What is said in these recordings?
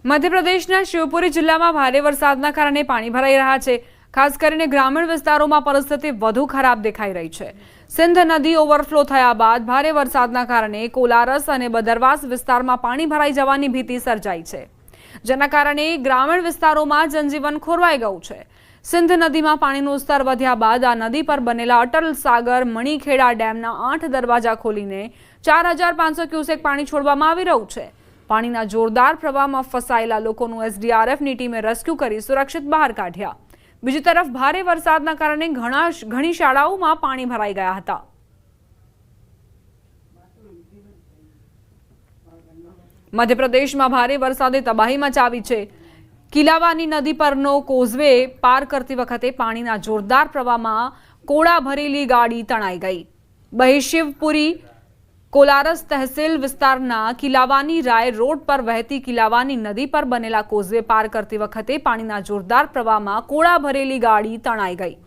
મધ્યપ્રદેશના શિવપુરી જિલ્લામાં ભારે વરસાદના કારણે પાણી ભરાઈ રહ્યા છે। ખાસ કરીને ગ્રામીણ વિસ્તારોમાં પરિસ્થિતિ વધુ ખરાબ દેખાઈ રહી છે। સિંધ નદી ઓવરફ્લો થયા બાદ ભારે વરસાદના કારણે કોલારસ અને બદરવાસ વિસ્તારમાં પાણી ભરાઈ જવાની ભીતિ સર્જાઈ છે, જેના કારણે ગ્રામીણ વિસ્તારોમાં જનજીવન ખોરવાઈ ગયું છે। સિંધ નદીમાં પાણીનું સ્તર વધ્યા બાદ આ નદી પર બનેલા અટલ સાગર મણીખેડા ડેમના 8 દરવાજા ખોલીને 4500 ક્યુસેક પાણી છોડવામાં આવી રહ્યું છે। પાણીના જોરદાર પ્રવાહમાં ફસાયેલા લોકોનું એસડીઆરએફની ટીમે રેસ્ક્યુ કરી સુરક્ષિત બહાર કાઢ્યા। બીજી તરફ ભારે વરસાદના કારણે ઘણી શાળાઓમાં પાણી ભરાઈ ગયા હતા। મધ્યપ્રદેશમાં ભારે વરસાદે તબાહી મચાવી છે। કિલાવાની નદી પરનો કોઝવે પાર કરતી વખતે પાણીના જોરદાર પ્રવાહમાં કોળા ભરેલી ગાડી તણાઈ ગઈ। બહિશિવપુરી કોલારસ તહેસીલ વિસ્તારના કિલાવાની રાય રોડ પર વહેતી કિલાવાની નદી પર બનેલા કોઝવે પાર કરતી વખતે પાણીના જોરદાર પ્રવાહમાં કોળા ભરેલી ગાડી તણાઈ ગઈ।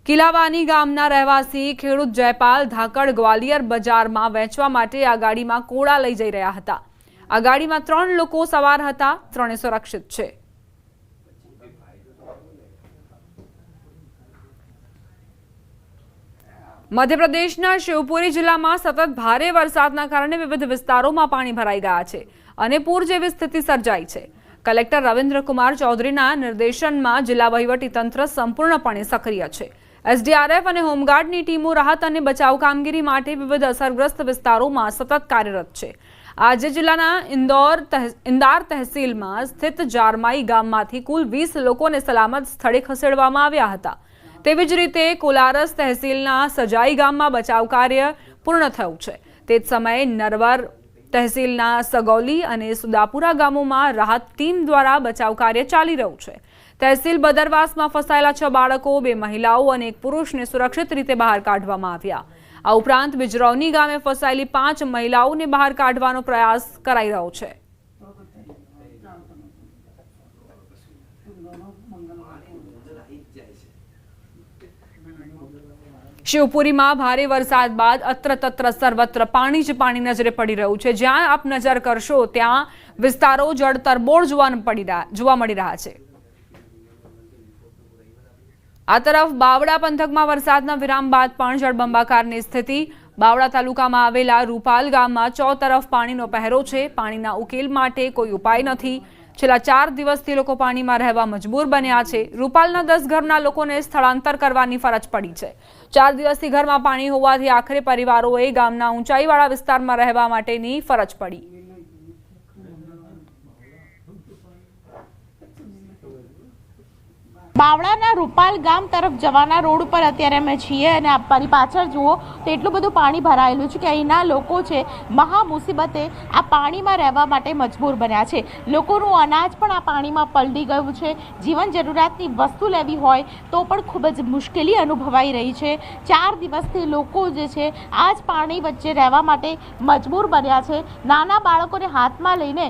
કિલાવાની ગામના રહેવાસી ખેડૂત જયપાલ ધાકડ ગ્વાલિયર બજારમાં વેચવા માટે આ ગાડીમાં કોળા લઈ જઈ રહ્યા હતા। આ ગાડીમાં 3 લોકો સવાર હતા, 3 સુરક્ષિત છે। મધ્યપ્રદેશના શિવપુરી જિલ્લામાં સતત ભારે વરસાદના કારણે વિવિધ વિસ્તારોમાં પાણી ભરાઈ ગયા છે અને પૂર જેવી સ્થિતિ સર્જાઈ છે। કલેક્ટર રવિન્દ્રકુમાર ચૌધરીના નિર્દેશનમાં જિલ્લા વહીવટીતંત્ર સંપૂર્ણપણે સક્રિય છે। એસડીઆરએફ અને હોમગાર્ડની ટીમો રાહત અને બચાવ કામગીરી માટે વિવિધ અસરગ્રસ્ત વિસ્તારોમાં સતત કાર્યરત છે। આજે જિલ્લાના ઇન્દાર તહેસીલમાં સ્થિત જારમાઈ ગામમાંથી કુલ 20 લોકોને સલામત સ્થળે ખસેડવામાં આવ્યા હતા। તેવી જ રીતે કોલારસ તહેસીલના સજાઈ ગામમાં બચાવ કાર્ય પૂર્ણ થયું છે। તે જ સમયે નરવર તહેસીલના સગૌલી અને સુદાપુરા ગામોમાં રાહત ટીમ દ્વારા બચાવ કાર્ય ચાલી રહ્યું છે। તહેસીલ બદરવાસમાં ફસાયેલા 6 બાળકો, 2 મહિલાઓ અને 1 પુરુષને સુરક્ષિત રીતે બહાર કાઢવામાં આવ્યા। આ ઉપરાંત બિજરૌની ગામે ફસાયેલી 5 મહિલાઓને બહાર કાઢવાનો પ્રયાસ કરાઈ રહ્યો છે। શિવપુરીમાં ભારે વરસાદ બાદ અત્ર-તત્ર સર્વત્ર પાણી જ પાણી નજરે પડી રહ્યું છે। જ્યાં આપ નજર કરશો ત્યાં વિસ્તારો જળતરબોળ જોવા મળી રહ્યા છે। આ તરફ બાવડા પંથકમાં વરસાદના વિરામ બાદ પણ જળબંબાકારની સ્થિતિ। બાવડા તાલુકામાં આવેલા રૂપાલ ગામમાં ચોતરફ પાણીનો પહેરો છે। પાણીના ઉકેલ માટે કોઈ ઉપાય નથી। છેલ્લા 4 દિવસથી લોકો પાણીમાં રહેવા મજબૂર બન્યા છે। રૂપાલના 10 ઘરના લોકોને સ્થળાંતર કરવાની ફરજ પડી છે। 4 દિવસથી ઘરમાં પાણી હોવાથી આખરે પરિવારોએ ગામના ઊંચાઈવાળા વિસ્તારમાં રહેવા માટેની ફરજ પડી। બાવળાના રૂપાલ ગામ તરફ જવાના રોડ ઉપર અત્યારે અમે છીએ અને મારી પાછળ જુઓ તો એટલું બધું પાણી ભરાયેલું છે કે અહીંના લોકો છે મહા મુસીબતે આ પાણીમાં રહેવા માટે મજબૂર બન્યા છે। લોકોનું અનાજ પણ આ પાણીમાં પલળી ગયું છે। જીવન જરૂરિયાતની વસ્તુ લેવી હોય તો પણ ખૂબ જ મુશ્કેલી અનુભવાઈ રહી છે। 4 દિવસથી લોકો જે છે આ જ પાણી વચ્ચે રહેવા માટે મજબૂર બન્યા છે। નાના બાળકોને હાથમાં લઈને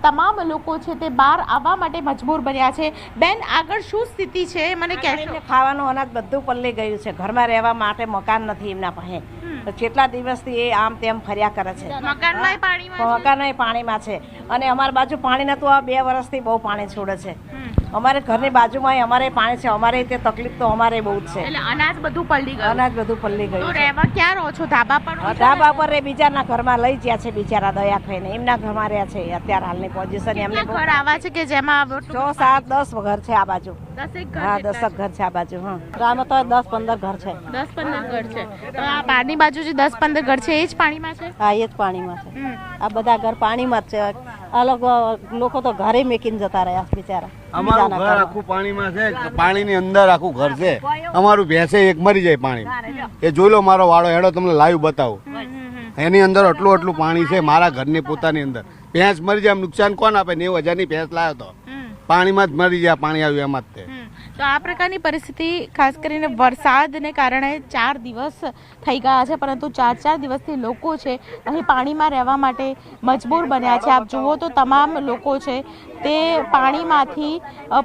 તમામ લોકો છે તે બહાર આવવા માટે મજબૂર બન્યા છે। બેન, આગળ શું સ્થિતિ છે મને કહેશો? ખાવાનું અનાજ બધું પલ્લી ગયું છે। ઘરમાં રહેવા માટે મકાન નથી એમના પાસે। કેટલા દિવસથી એ આમ તેમ ફર્યા કરે છે। મકાન પાણીમાં છે અને અમારી બાજુ પાણી નતું। આ 2 વર્ષથી બહુ પાણી છોડે છે। અમારે ઘરની બાજુમાં અમારે પાણી છે। અમારે તે તકલીફ તો અમારે બહુ જ છે। એટલે અનાજ બધું પલળી ગયું? અનાજ બધું પલ્લી ગયું। તો રહેવા ક્યાં રહો છો? ધાબા પર? ધાબા પર બીજાના ઘરમાં લઈ ગયા છે બિચારા દયા ખાઈને। એમના ઘરમાં રહ્યા છે અત્યારે હાલની પોઝિશન એમને। ઘર આવા છે કે જેમાં 6, 7, 10 ઘર છે આ બાજુ। 10 હા, 10 ઘર છે આ બાજુ। હા, ગામમાં તો 10-15 ઘર છે। 10-15 ઘર છે। તો આ પાણી બાજુ જે 10-15 ઘર છે એ જ પાણીમાં છે? હા, એ જ પાણીમાં છે। આ બધા ઘર પાણીમાં જ છે। આ લોકો તો ઘરે મેકીને જતા રહ્યા બિચારા। અમારું ઘર આખું પાણીમાં છે। પાણીની અંદર આખું ઘર છે। અમારું ભેંસે એક મરી જાય પાણી। એ જોઈ લો મારો વાળો હેડો તમને લાઈવ બતાવું। એની અંદર આટલું પાણી છે। મારા ઘરની પોતાની અંદર ભેંસ મરી જાય નુકસાન કોણ આપે? 90,000ની ભેંસ લાવ્યો તો પાણીમાં જ મરી જાય। પાણી આવ્યું એમાં જ તે। તો આ પ્રકારની પરિસ્થિતિ ખાસ કરીને વરસાદને કારણે 4 દિવસ થઈ ગયા છે, પરંતુ 4 દિવસથી લોકો છે અહીં પાણીમાં રહેવા માટે મજબૂર બન્યા છે। આપ જુઓ તો તમામ લોકો છે તે પાણીમાંથી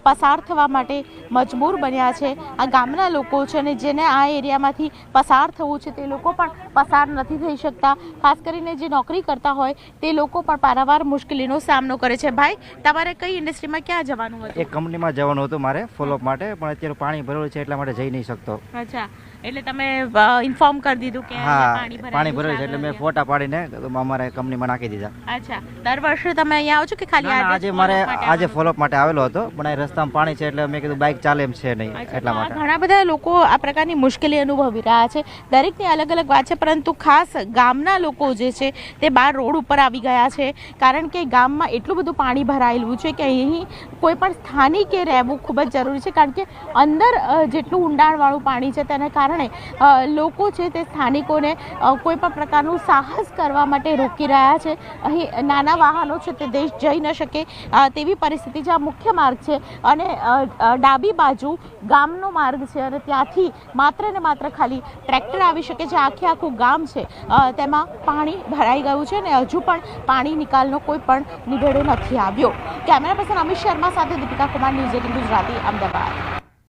પસાર થવા માટે મજબૂર બન્યા છે. આ ગામના લોકો છે અને જેને આ એરિયામાંથી પસાર થવું છે તે લોકો પણ પસાર નથી થઈ શકતા. ખાસ કરીને જે નોકરી કરતા હોય તે લોકો પણ પારાવાર મુશ્કેલીનો સામનો કરે છે. ભાઈ, તમારે કઈ ઇન્ડસ્ટ્રીમાં ક્યાં જવાનું હતું? એક કંપનીમાં જવાનું હતું મારે ફોલોઅપ માટે, પણ અત્યારે પાણી ભરેલું છે એટલા માટે જઈ નહીં શકતો. અચ્છા, એટલે તમે ઇન્ફોર્મ કરી દીધું કે હા, પાણી પાણી ભરેલું છે એટલે મેં ફોટા પાડીને અમારે કંપનીમાં નાખી દીધા. અચ્છા, દર વર્ષે તમે અહીંયા આવો છો કે ખાલી આજે મારે આજે ફોલોઅપ માટે આવેલો હતો, પણ આ રસ્તામાં પાણી છે એટલે મેં કીધું બાઇક ચાલે એમ છે નહીં એટલા માટે. ઘણા બધા લોકો આ પ્રકારની મુશ્કેલી અનુભવી રહ્યા છે. દરેકની અલગ અલગ વાત છે, પરંતુ ખાસ ગામના લોકો જે છે તે બહાર રોડ ઉપર આવી ગયા છે, કારણ કે ગામમાં એટલું બધું પાણી ભરાયેલું છે કે અહીં કોઈ પણ સ્થાનિકે રહેવું ખૂબ જ જરૂરી છે, કારણ કે અંદર જેટલું ઊંડાણવાળું પાણી છે તેને કારણે લોકો છે તે સ્થાનિકોને કોઈ પણ પ્રકારનું સાહસ કરવા માટે રોકી રહ્યા છે. અહીં નાના વાહનો છે તે દેશ જઈ ન શકે તેવી પરિસ્થિતિ છે. આ મુખ્ય માર્ગ છે અને ડાબી બાજુ ગામનો માર્ગ છે અને ત્યાંથી માત્ર ને માત્ર ખાલી ટ્રેક્ટર આવી શકે છે. આખું ગામ છે તેમાં પાણી ભરાઈ ગયું છે અને હજુ પણ પાણી નિકાલનો કોઈ પણ નિવેડો નથી આવ્યો. કેમેરા પર્સન અમિત શર્મા સાથે દીપિકા કુમાર, ન્યૂઝ 18 ગુજરાતી, અમદાવાદ.